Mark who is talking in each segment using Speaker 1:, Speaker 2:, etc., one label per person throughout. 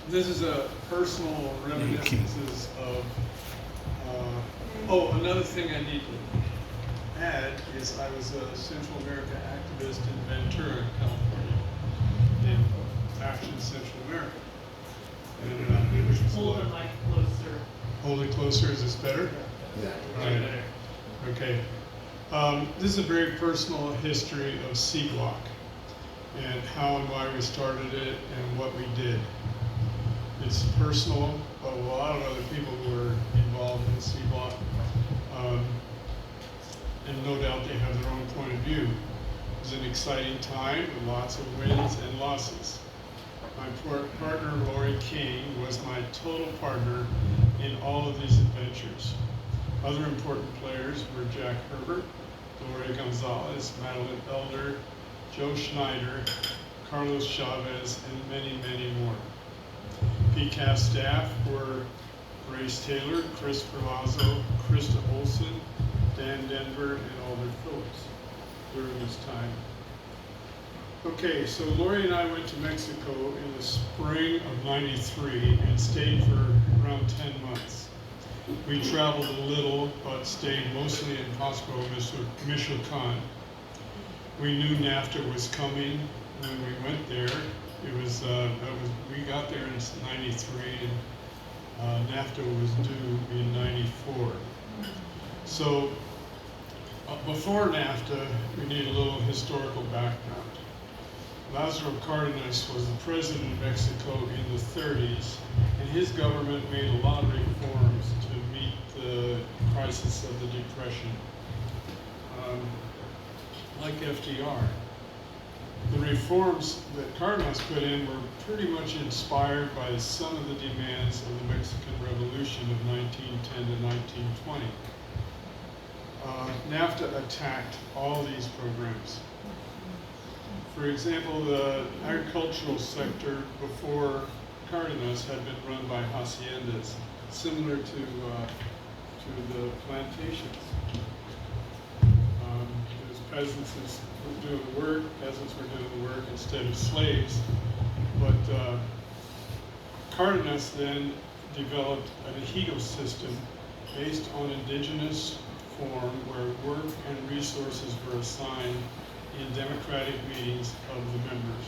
Speaker 1: This is a personal reminiscences of, oh, another thing I need to add is I was a Central America activist in Ventura, California, in Action Central America. And which was
Speaker 2: Hold the mic closer.
Speaker 1: hold it closer, is this better?
Speaker 2: Yeah.
Speaker 1: Right. Okay. This is a very personal history of C-Block and how and why we started it and what we did. It's personal, but a lot of other people were involved in C-Block, and no doubt they have their own point of view. It was an exciting time with lots of wins and losses. My partner, Lori King, was my total partner in all of these adventures. Other important players were Jack Herbert, Gloria Gonzalez, Madeline Elder, Joe Schneider, Carlos Chavez, and many, many more. PCASC staff were Grace Taylor, Chris Perlazzo, Krista Olson, Dan Denver, and Alder Phillips during this time. Okay, so Lori and I went to Mexico in the spring of '93 and stayed for around 10 months. We traveled a little, but stayed mostly in Pasco, Michoacan. We knew NAFTA was coming when we went there. We got there in '93, and NAFTA was due in '94. So before NAFTA, we need a little historical background. Lázaro Cárdenas was the president of Mexico in the '30s, and his government made a lot of reforms to meet the crisis of the Depression, like FDR. The reforms that Cárdenas put in were pretty much inspired by some of the demands of the Mexican Revolution of 1910 to 1920. NAFTA attacked all these programs. For example, the agricultural sector before Cárdenas had been run by haciendas, similar to the plantations. It was peasants were doing the work, peasants were doing the work instead of slaves. But Cárdenas then developed an ejido system based on indigenous form where work and resources were assigned in democratic meetings of the members.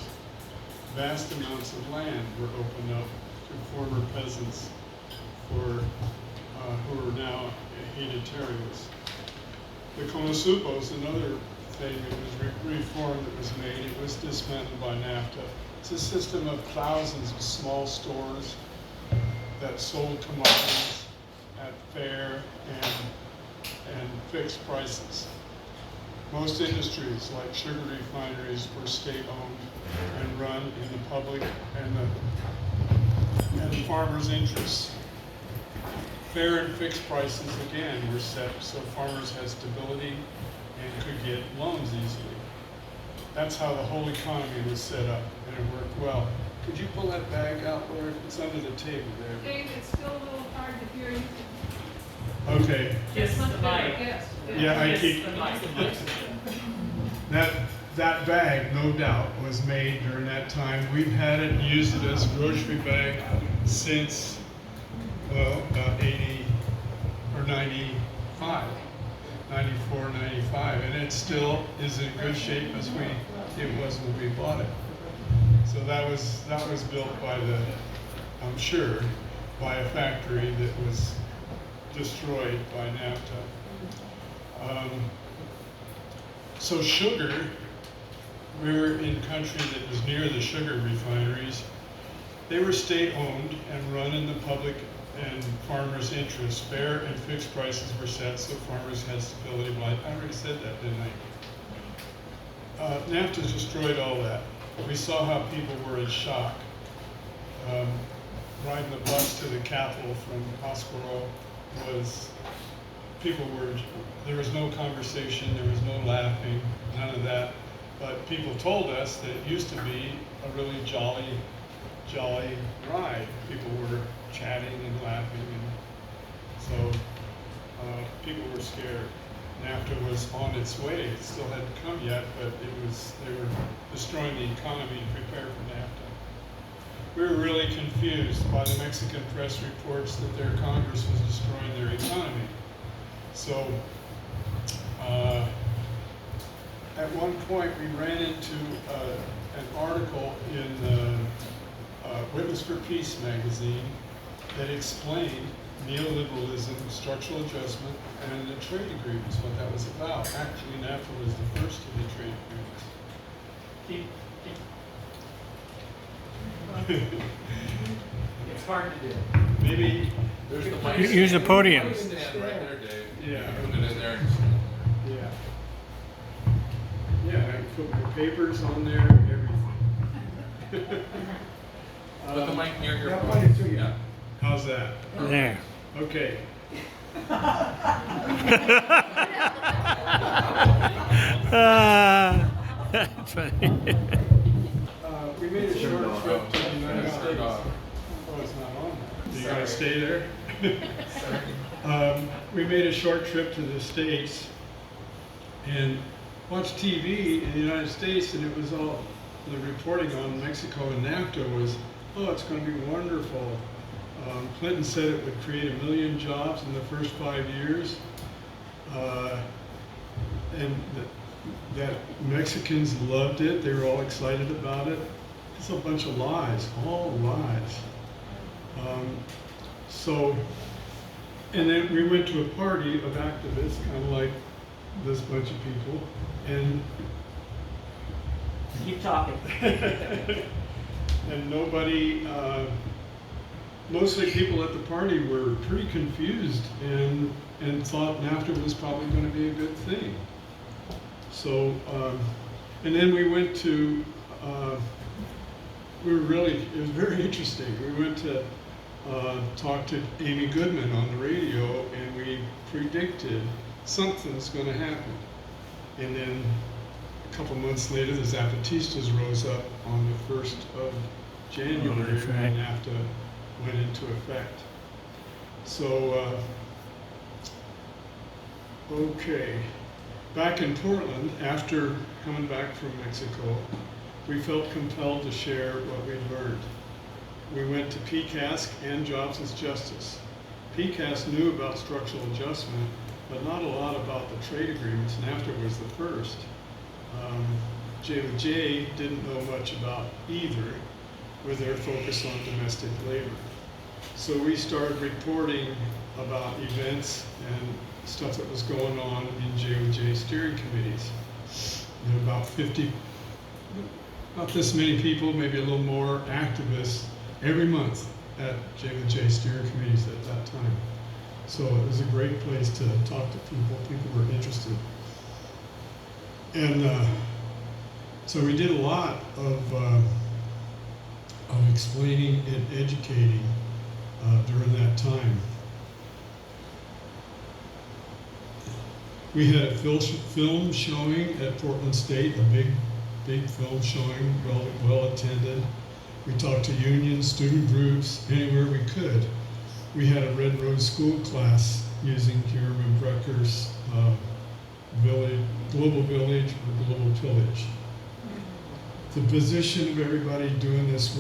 Speaker 1: Vast amounts of land were opened up to former peasants who are now ejidatarios. The Conosupos, another thing that was reform that was made, it was dismantled by NAFTA. It's a system of thousands of small stores that sold commodities at fair and fixed prices. Most industries, like sugar refineries, were state-owned and run in the public and the farmers' interests. Fair and fixed prices, again, were set so farmers had stability and could get loans easily. That's how the whole economy was set up, and it worked well. Could you pull that bag out, Laura? It's under the table there.
Speaker 3: Dave, it's still a little hard to hear you.
Speaker 1: Okay.
Speaker 2: Kiss the mic.
Speaker 3: Yes.
Speaker 1: Yeah, I
Speaker 2: Kiss
Speaker 1: keep
Speaker 2: the mic.
Speaker 1: that bag, no doubt, was made during that time. We've had it and used it as a grocery bag since, well, about 80 or 95, 94, 95, and it still is in good shape as it was when we bought it. So that was built by I'm sure, by a factory that was destroyed by NAFTA. So sugar, we were in a country that was near the sugar refineries. They were state-owned and run in the public and farmers' interests. Fair and fixed prices were set so farmers had stability. I already said that, didn't I? NAFTA destroyed all that. We saw how people were in shock. Riding the bus to the capital from Pátzcuaro there was no conversation, there was no laughing, none of that. But people told us that it used to be a really jolly ride. People were chatting and laughing, and so people were scared. NAFTA was on its way. It still hadn't come yet, but they were destroying the economy to prepare for NAFTA. we were really confused by the Mexican press reports that their Congress was destroying their economy. So at one point we ran into an article in the Witness for Peace magazine that explained neoliberalism, structural adjustment, and the trade agreements, what that was about. Actually, NAFTA was the first of the trade agreements.
Speaker 2: It's hard to do.
Speaker 1: Maybe,
Speaker 4: There's the mic.
Speaker 5: Use the podium.
Speaker 4: Stand right there, Dave.
Speaker 1: Yeah.
Speaker 4: Put it in there.
Speaker 1: yeah. Yeah, I put my papers on there and everything.
Speaker 4: Put the mic near your
Speaker 6: Yeah,
Speaker 4: phone.
Speaker 6: point it to you.
Speaker 4: Yeah.
Speaker 1: How's that?
Speaker 5: There.
Speaker 1: Okay.
Speaker 5: That's funny.
Speaker 1: We made a short trip to the United
Speaker 4: Turn
Speaker 1: States.
Speaker 4: it off.
Speaker 1: Oh, it's not on there. You guys stay there? We made a short trip to the States and watched TV in the United States, and it was all, the reporting on Mexico and NAFTA was, oh, it's going to be wonderful. Clinton said it would create 1 million jobs in the first 5 years, and that Mexicans loved it. They were all excited about it. It's a bunch of lies, all lies. And then we went to a party of activists, kind of like this bunch of people, and
Speaker 2: Keep talking.
Speaker 1: and nobody, mostly people at the party were pretty confused and thought NAFTA was probably going to be a good thing. So, and then we went to, it was very interesting. We went to talk to Amy Goodman on the radio, and we predicted something's going to happen. And then a couple months later, the Zapatistas rose up on the 1st of January,
Speaker 5: that's right.
Speaker 1: and NAFTA went into effect. So, okay. Back in Portland, after coming back from Mexico, we felt compelled to share what we'd learned. We went to PCASC and Jobs as Justice. PCASC knew about structural adjustment, but not a lot about the trade agreements. NAFTA was the first. J didn't know much about either, with their focus on domestic labor. So we started reporting about events and stuff that was going on in JOJ steering committees. There were about 50, not this many people, maybe a little more activists every month at JOJ steering committees at that time. So it was a great place to talk to people. People were interested. And so we did a lot of explaining and educating during that time. We had a film showing at Portland State, a big film showing, well attended. We talked to unions, student groups, anywhere we could. We had a Red Rose School class using Kierman Brecker's Global Village or Global Pillage. The position of everybody doing this